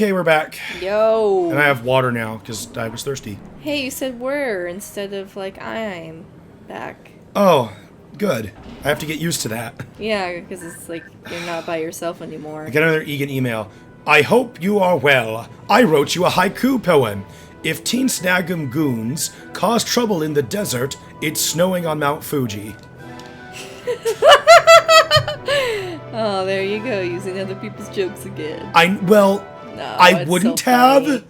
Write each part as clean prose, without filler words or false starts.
Okay, we're back. Yo. And I have water now, because I was thirsty. Hey, you said we're instead of, like, I'm back. Oh, good. I have to get used to that. Yeah, because it's like you're not by yourself anymore. I got another Egan email. I hope you are well. I wrote you a haiku poem. If Teen Snag'em goons cause trouble in the desert, it's snowing on Mount Fuji. Oh, there you go, using other people's jokes again. No, I wouldn't so have,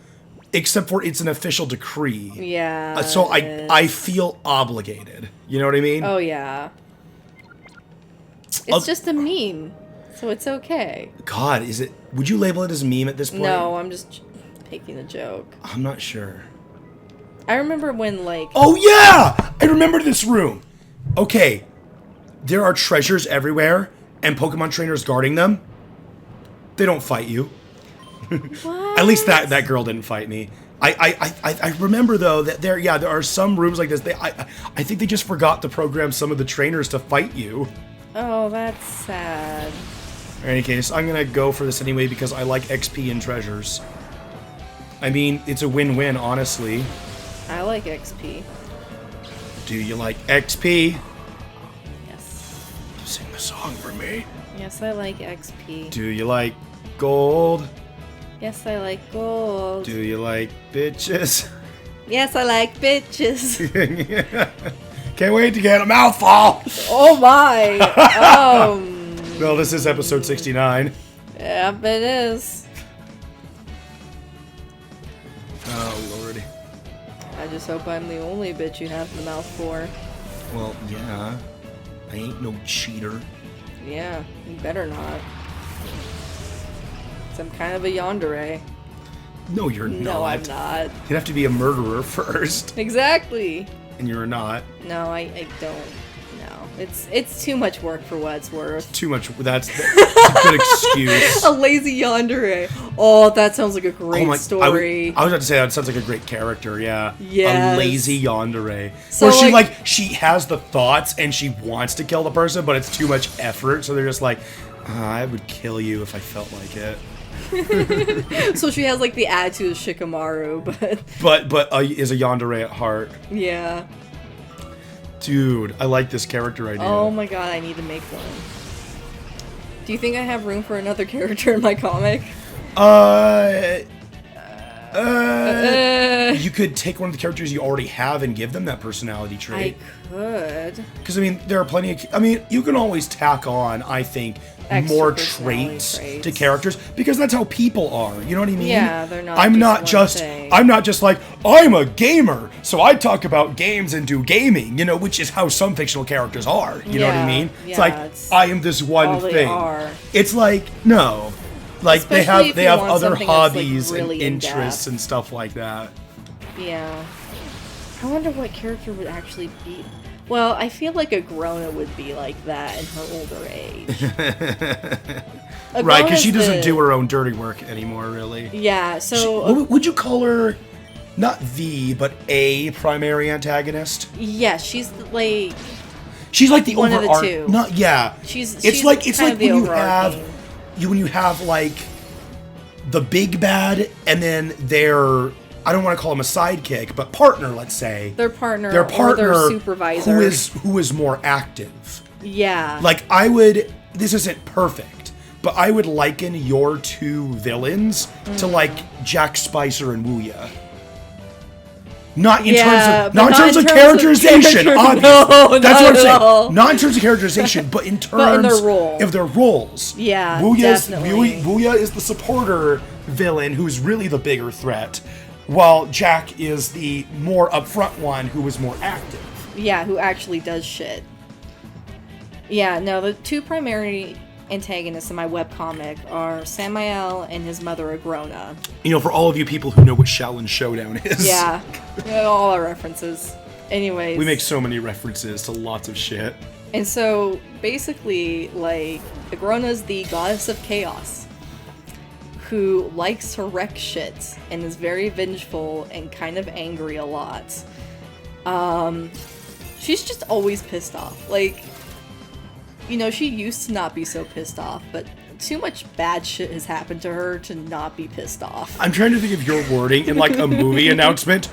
except for it's an official decree. Yeah. So I feel obligated. You know what I mean? Oh, yeah. It's just a meme, so it's okay. God, is it? Would you label it as a meme at this point? No, I'm just making a joke. I'm not sure. I remember when, like... Oh, yeah! I remember this room. Okay. There are treasures everywhere, and Pokemon trainers guarding them. They don't fight you. What? At least that girl didn't fight me. I remember, though, that there are some rooms like this. I think they just forgot to program some of the trainers to fight you. Oh, that's sad. In any case, I'm going to go for this anyway because I like XP and treasures. I mean, it's a win-win, honestly. I like XP. Do you like XP? Yes. Sing the song for me. Yes, I like XP. Do you like gold? Yes, I like gold. Do you like bitches? Yes, I like bitches. Can't wait to get a mouthful! Oh my! Well, this is episode 69. Yep, it is. Oh, Lord. I just hope I'm the only bitch you have the mouth for. Well, yeah. I ain't no cheater. Yeah, you better not. I'm kind of a yandere. No, you're not. No, I'm not. You'd have to be a murderer first. Exactly. And you're not. No, I don't. No. It's too much work for what it's worth. Too much. That's a good excuse. A lazy yandere. Oh, that sounds like a great story. I was about to say that sounds like a great character, yeah. Yes. A lazy yandere. So, where she has the thoughts and she wants to kill the person, but it's too much effort, so they're just like, I would kill you if I felt like it. So she has like the attitude of Shikamaru, but is a yandere at heart. Yeah. Dude, I like this character idea. Oh my god, I need to make one. Do you think I have room for another character in my comic? You could take one of the characters you already have and give them that personality trait. I could. Because, I mean, there are plenty of... I mean, you can always tack on, I think, Extra more traits to characters, because that's how people are. You know what I mean? Yeah, they're not I'm not just like, I'm a gamer, so I talk about games and do gaming, you know, which is how some fictional characters are. You know what I mean? Yeah, it's like, I am this one thing. It's like, no. Like, they have other hobbies and interests and stuff like that. Yeah. I wonder what character would actually be. Well, I feel like a Grona would be like that in her older age. Right, because she doesn't do her own dirty work anymore, really. Yeah, so... would you call her, not the, but a primary antagonist? Yeah, she's like... She's like the one of the two. Not, yeah. It's like when you have like the big bad and then their... I don't want to call him a sidekick, but partner, let's say. Their partner or their supervisor. Who is more active. Yeah. Like, this isn't perfect, but I would liken your two villains to, like, Jack Spicer and Wuya. Not in terms of characterization, obviously. No, that's what I'm saying. Not in terms of characterization, but in terms of their roles. Yeah, Wuya is the supporter villain who's really the bigger threat, while Jack is the more upfront one who is more active. Yeah, who actually does shit. Yeah, no, the two primary antagonists in my webcomic are Samael and his mother Agrona. You know, for all of you people who know what Shaolin Showdown is. Yeah, all our references. Anyways. We make so many references to lots of shit. And so, basically, like, Agrona's the goddess of chaos, who likes to wreck shit and is very vengeful and kind of angry a lot. She's just always pissed off. Like, you know, she used to not be so pissed off, but too much bad shit has happened to her to not be pissed off. I'm trying to think of your wording in like a movie announcement.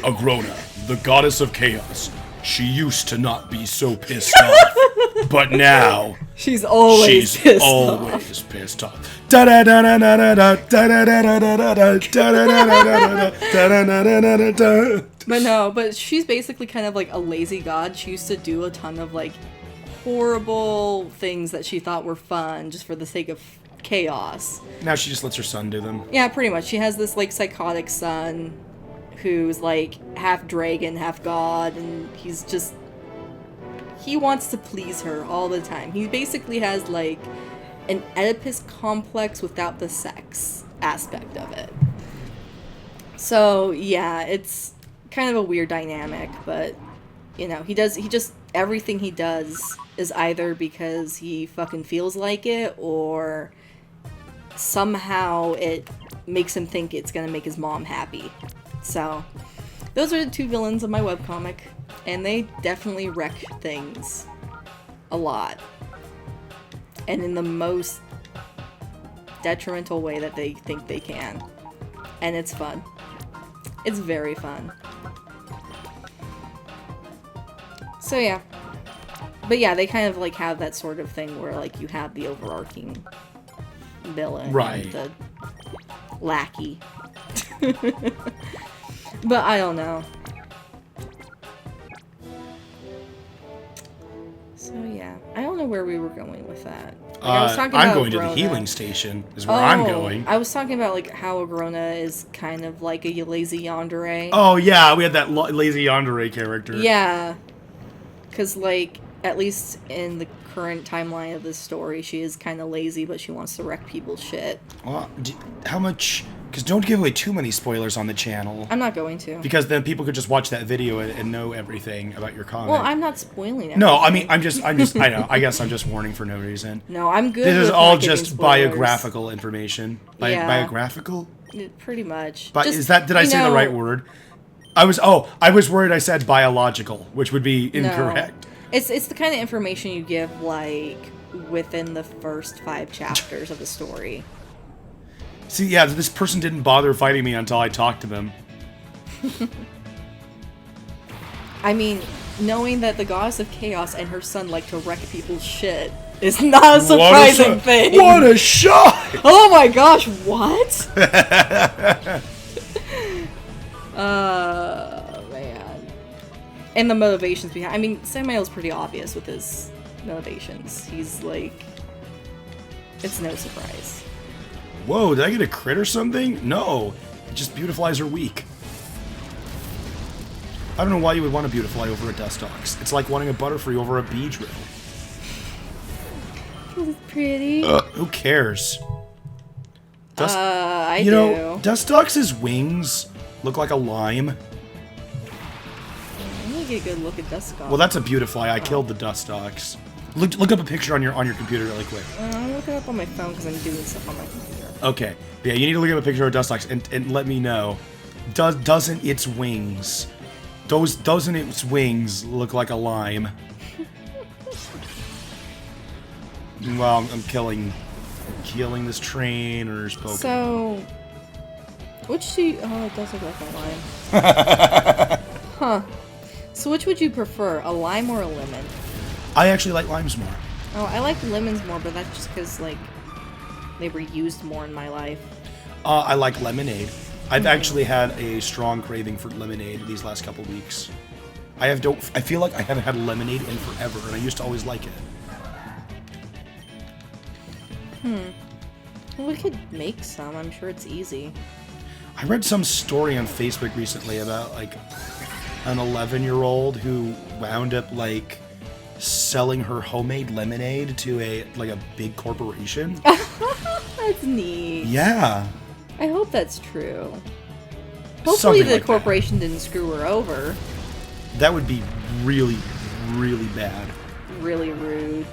Agrona, the goddess of chaos. She used to not be so pissed off, but now she's always pissed off. But she's basically kind of like a lazy god. She used to do a ton of like horrible things that she thought were fun just for the sake of chaos. Now she just lets her son do them. Yeah, pretty much. She has this like psychotic son who's like half dragon, half god, and he wants to please her all the time. He basically has like an Oedipus complex without the sex aspect of it. So yeah, it's kind of a weird dynamic, but you know, he just everything he does is either because he fucking feels like it or somehow it makes him think it's gonna make his mom happy. So those are the two villains of my webcomic, and they definitely wreck things a lot, and in the most detrimental way that they think they can. And it's fun. It's very fun. So yeah. But yeah, they kind of like have that sort of thing where like you have the overarching villain, right, and the lackey. But I don't know. So yeah, I don't know where we were going with that. Like, I was talking about going Agrona. to the healing station is where I'm going. I was talking about like how Agrona is kind of like a lazy yandere. Oh yeah, we had that lazy yandere character. Yeah, because like at least in the current timeline of this story, she is kind of lazy, but she wants to wreck people's shit. Well, how much? Because don't give away too many spoilers on the channel. I'm not going to. Because then people could just watch that video and know everything about your comic. Well, I'm not spoiling everything. No, I mean, I'm just, I know. I guess I'm just warning for no reason. No, I'm good. This is with all not giving just spoilers. biographical information. Yeah. Biographical? Pretty much. But Just, did I say the right word? I was worried I said biological, which would be incorrect. No. It's the kind of information you give, like, within the first 5 chapters of the story. See, yeah, this person didn't bother fighting me until I talked to them. I mean, knowing that the goddess of chaos and her son like to wreck people's shit is not a surprising thing. What a shock! Oh my gosh, what? Man. And the motivations behind. I mean, Samael's pretty obvious with his motivations. He's like, it's no surprise. Whoa, did I get a crit or something? No. It just beautifies her weak. I don't know why you would want to beautify over a Dustox. It's like wanting a Butterfree over a Beedrill. It's pretty. Who cares? I do. You know, Dustox's wings look like a lime. Let me get a good look at Dustox. Well, that's a beautify. I killed the Dustox. Look up a picture on your computer really quick. I'm looking up on my phone because I'm doing stuff on my computer. Okay. Yeah, you need to look up a picture of Dustox and let me know. Doesn't its wings look like a lime? Well, I'm killing this train or this Pokemon. So, it does look like a lime. Huh. So which would you prefer, a lime or a lemon? I actually like limes more. Oh, I like lemons more, but that's just because, like, they were used more in my life. I like lemonade. I've actually had a strong craving for lemonade these last couple weeks. I feel like I haven't had lemonade in forever, and I used to always like it. Well, we could make some. I'm sure it's easy. I read some story on Facebook recently about, like, an 11-year-old who wound up, like, selling her homemade lemonade to a big corporation. That's neat. Yeah. I hope that's true. Hopefully Something the like corporation didn't screw her over. That would be really, really bad. Really rude.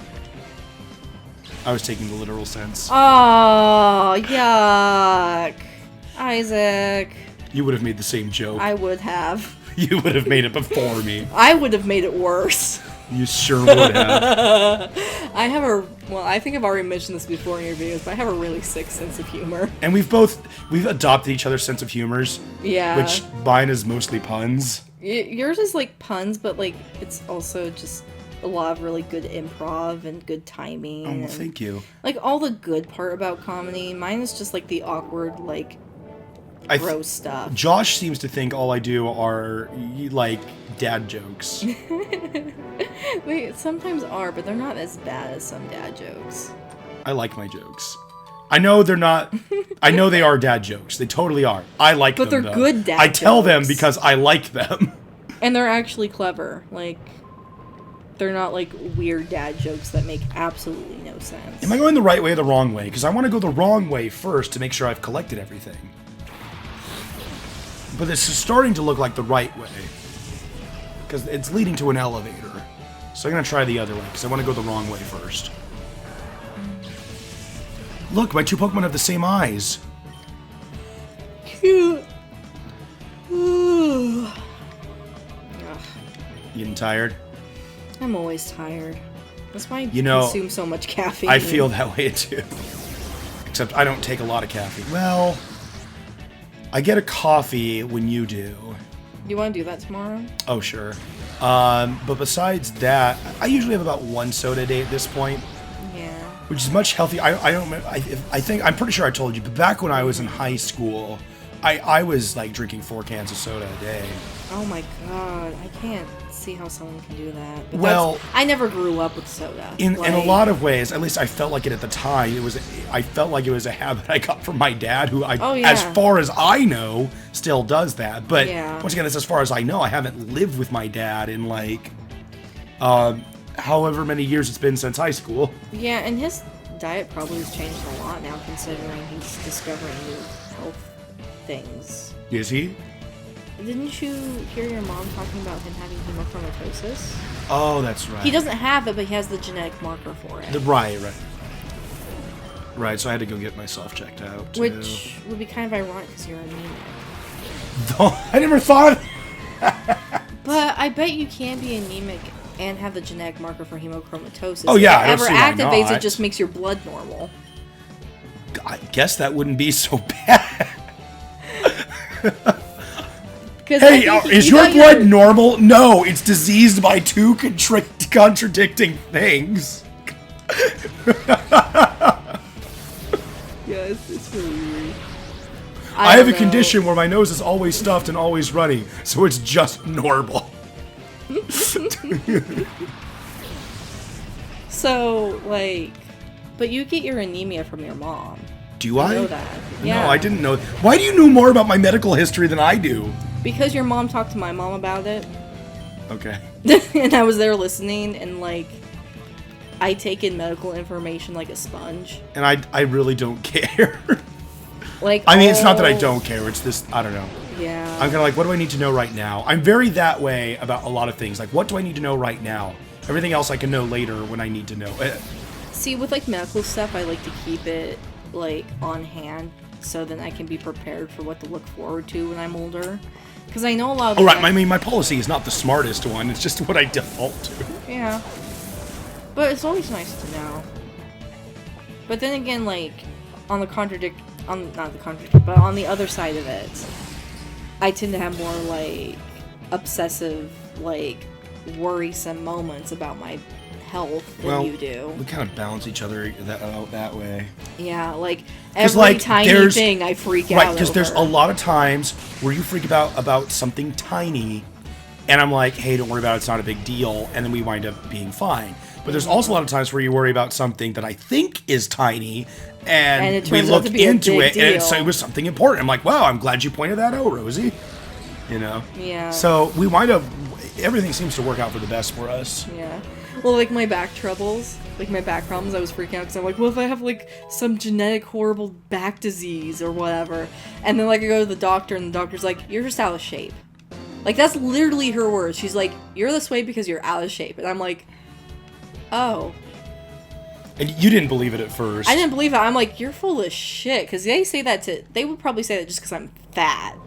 I was taking the literal sense. Oh, yuck. Isaac. You would have made the same joke. I would have. You would have made it before me. I would have made it worse. You sure would have. I think I've already mentioned this before in your videos, but I have a really sick sense of humor. And we've adopted each other's sense of humors. Yeah. Which mine is mostly puns. Yours is like puns, but like it's also just a lot of really good improv and good timing. Oh, well, thank you. Like all the good part about comedy. Mine is just like the awkward, like gross stuff. Josh seems to think all I do are like dad jokes. Wait, sometimes are, but they're not as bad as some dad jokes. I like my jokes. I know they're not. I know they are dad jokes. They totally are. I like them, but they're though. good dad I tell jokes. them because I like them. And they're actually clever. Like, they're not like weird dad jokes that make absolutely no sense. Am I going the right way or the wrong way? Because I want to go the wrong way first to make sure I've collected everything. But this is starting to look like the right way. Because it's leading to an elevator. So I'm going to try the other way, because I want to go the wrong way first. Look, my two Pokemon have the same eyes. Cute. You getting tired? I'm always tired. That's why I You know, consume so much caffeine. I feel that way too. Except I don't take a lot of caffeine. Well, I get a coffee when you do. You want to do that tomorrow? Oh, sure. But besides that, I usually have about one soda a day at this point. Yeah. Which is much healthier. I think I'm pretty sure I told you, but back when I was in high school, I was like drinking 4 cans of soda a day. Oh my god, I can't see how someone can do that. But Well, I never grew up with soda. In a lot of ways, at least I felt like it at the time. I felt like it was a habit I got from my dad, who as far as I know, still does that. But once again, that's as far as I know. I haven't lived with my dad in like, however many years it's been since high school. Yeah, and his diet probably has changed a lot now, considering he's discovering new health things. Is he? Didn't you hear your mom talking about him having hemochromatosis? Oh, that's right. He doesn't have it, but he has the genetic marker for it. Right, so I had to go get myself checked out, too. Which would be kind of ironic because you're anemic. I never thought... But I bet you can be anemic and have the genetic marker for hemochromatosis. Oh, yeah, I don't see why If it ever activates, not. it just makes your blood normal. I guess that wouldn't be so bad. Hey, is your blood normal? No, it's diseased by 2 contradicting things. Yeah, it's really weird. I have a condition where my nose is always stuffed and always runny, so it's just normal. So, like, but you get your anemia from your mom. Do I? I know that. Yeah. No, I didn't know. Why do you know more about my medical history than I do? Because your mom talked to my mom about it. Okay. And I was there listening, and, like, I take in medical information like a sponge. And I really don't care. Like, I mean, it's not that I don't care. It's this, I don't know. Yeah. I'm kind of like, what do I need to know right now? I'm very that way about a lot of things. Like, what do I need to know right now? Everything else I can know later when I need to know. See, with, like, medical stuff, I like to keep it, like, on hand so then I can be prepared for what to look forward to when I'm older. Because I know a lot of... I mean, my policy is not the smartest one. It's just what I default to. Yeah. But it's always nice to know. But then again, like, on the but on the other side of it, I tend to have more, like, obsessive, like, worrisome moments about my health than you do. We kind of balance each other out that way. Yeah, like, every tiny thing I freak out Right, because there's a lot of times where you freak about something tiny, and I'm like, hey, don't worry about it, it's not a big deal, and then we wind up being fine. But there's also a lot of times where you worry about something that I think is tiny, and we look into it, and it was something important. I'm like, wow, I'm glad you pointed that out, Rosie. You know? Yeah. So we wind up, everything seems to work out for the best for us. Yeah. Well, like, my back troubles, like, my back problems, I was freaking out because I'm like, well, if I have, like, some genetic horrible back disease or whatever, and then, like, I go to the doctor, and the doctor's like, you're just out of shape. Like, that's literally her words. She's like, you're this way because you're out of shape. And I'm like, oh. And you didn't believe it at first. I didn't believe it. I'm like, you're full of shit. Because they say that they would probably say that just because I'm fat.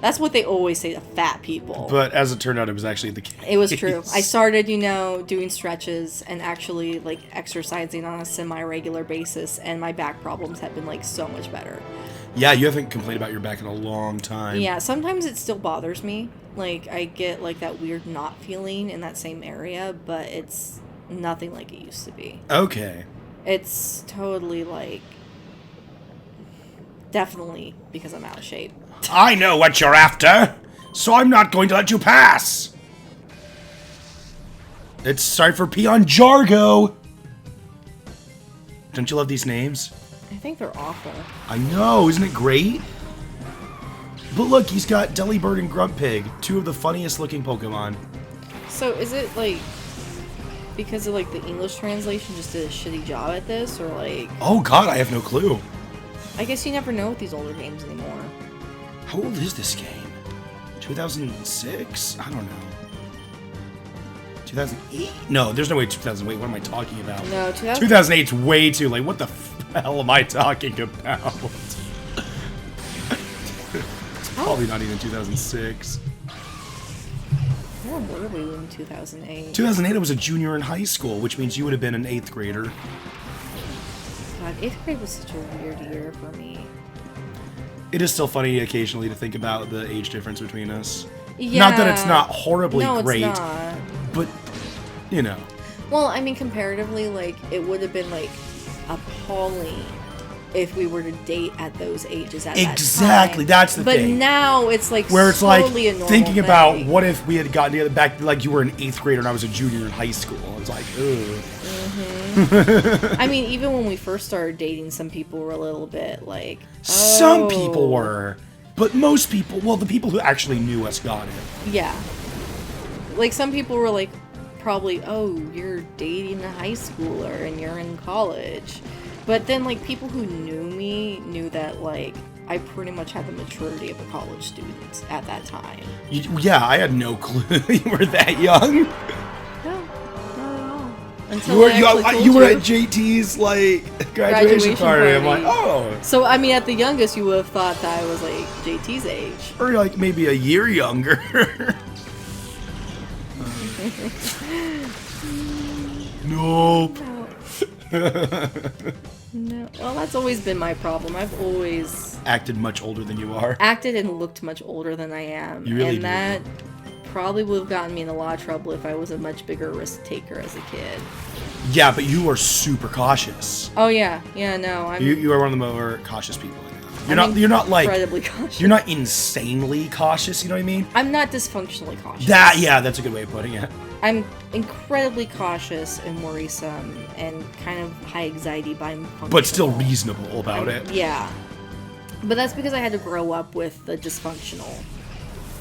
That's what they always say to fat people. But as it turned out, it was actually the case. It was true. I started, doing stretches and actually, exercising on a semi-regular basis, and my back problems have been, so much better. Yeah, you haven't complained about your back in a long time. Yeah, sometimes it still bothers me. I get, that weird knot feeling in that same area, but it's nothing like it used to be. Okay. It's totally, definitely because I'm out of shape. I know what you're after, so I'm not going to let you pass. It's sorry for Peon Jargo. Don't you love these names? I think they're awful. I know, isn't it great? But look, he's got Delibird and Gruntpig, two of the funniest looking Pokemon. So is it because of the English translation just did a shitty job at this, or Oh god, I have no clue. I guess you never know with these older games anymore. How old is this game? 2006? I don't know. 2008? No, there's no way 2000. Wait, what am I talking about? No, 2008's way too late. What the hell am I talking about? It's probably not even 2006. Where were we in 2008? 2008, I was a junior in high school, which means you would have been an 8th grader. God, 8th grade was such a weird year for me. It is still funny occasionally to think about the age difference between us. Yeah. Not that it's not horribly great, it's not. But, Well, I mean, comparatively, it would have been, appalling if we were to date at those ages at that time. Exactly, that's the thing. But now it's, where it's totally a normal thinking thing. about what if we had gotten together back, you were an 8th grader and I was a junior in high school. It's ugh. Mm-hmm. I mean, even when we first started dating, some people were a little bit Some people were. But most people, the people who actually knew us got it. Yeah. Some people were probably, oh, you're dating a high schooler and you're in college. But then, people who knew me knew that, I pretty much had the maturity of a college student at that time. Yeah, I had no clue you were that young. No, not at all. Until you were at JT's, graduation party. I'm like, oh. So, I mean, at the youngest, you would have thought that I was, JT's age. Or, maybe a year younger. Nope. No. Well, that's always been my problem. I've always acted much older than you are. Acted and looked much older than I am. You really do. That probably would have gotten me in a lot of trouble if I was a much bigger risk taker as a kid. Yeah, but you are super cautious. Oh yeah, no. You are one of the more cautious people I know. You're not incredibly cautious. You're not insanely cautious. You know what I mean? I'm not dysfunctionally cautious. That's a good way of putting it. I'm incredibly cautious and worrisome and kind of high anxiety, but still reasonable about it. Yeah, but that's because I had to grow up with the dysfunctional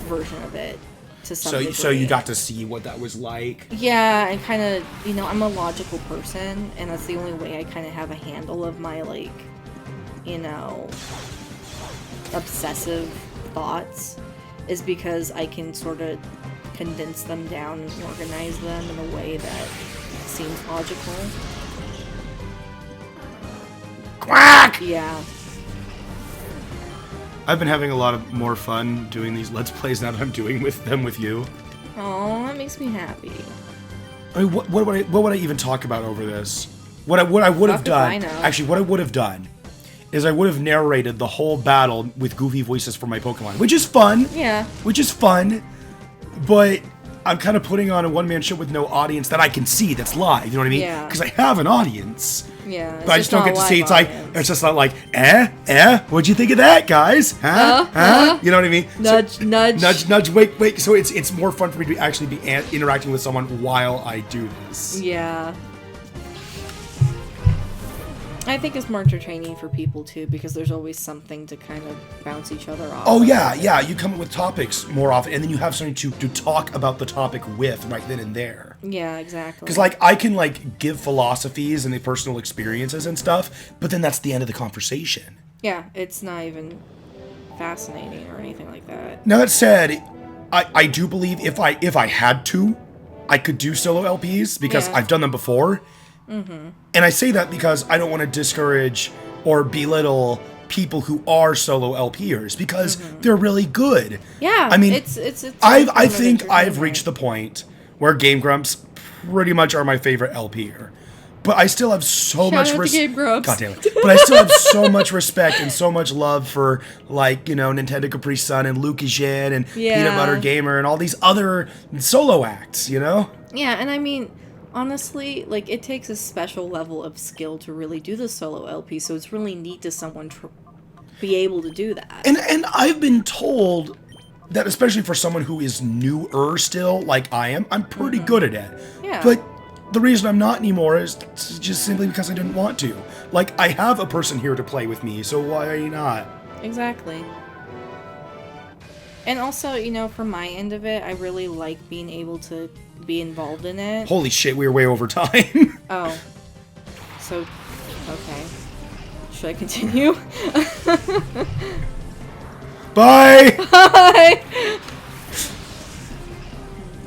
version of it to some degree. So you got to see what that was like. Yeah, and kind of, I'm a logical person, and that's the only way I kind of have a handle of my obsessive thoughts, is because I can sort of condense them down and organize them in a way that seems logical. Quack! Yeah. I've been having a lot of more fun doing these Let's Plays now that I'm doing them with you. Oh, that makes me happy. I mean, what would I even talk about over this? What I would have done, actually, what I would have done is I would have narrated the whole battle with goofy voices for my Pokemon, which is fun. Yeah. Which is fun. But I'm kind of putting on a one-man show with no audience that I can see that's live, you know what I mean? Yeah. Because I have an audience. Yeah. But I just don't get to see, it's just not what'd you think of that, guys? Huh? You know what I mean? Nudge, nudge, wait. So it's more fun for me to actually be interacting with someone while I do this. Yeah. I think it's more entertaining for people too, because there's always something to kind of bounce each other off. Oh yeah. You come up with topics more often, and then you have something to talk about the topic with right then and there. Yeah, exactly. Because I can give philosophies and the personal experiences and stuff, but then that's the end of the conversation. Yeah, it's not even fascinating or anything like that. Now that said, I do believe if I had to, I could do solo LPs because I've done them before. Mm-hmm. And I say that because I don't want to discourage or belittle people who are solo LPers because they're really good. Yeah, I mean, it's I think I've reached the point where Game Grumps pretty much are my favorite LPer. But I still have so much respect. God damn it. But I still have so much respect and so much love for, like, you know, Nintendo Capri Sun and Luke Eugene and Peanut Butter Gamer and all these other solo acts, you know? Yeah, and I mean, honestly, like, it takes a special level of skill to really do the solo LP, so it's really neat to someone be able to do that. And I've been told that, especially for someone who is newer still, like I am, I'm pretty good at it. Yeah. But the reason I'm not anymore is just simply because I didn't want to. Like, I have a person here to play with me, so why not? Exactly. And also, you know, from my end of it, I really like being able to be involved in it. Holy shit, we are way over time. Oh. So, okay. Should I continue? Bye! Bye!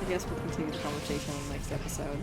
I guess we'll continue the conversation on the next episode.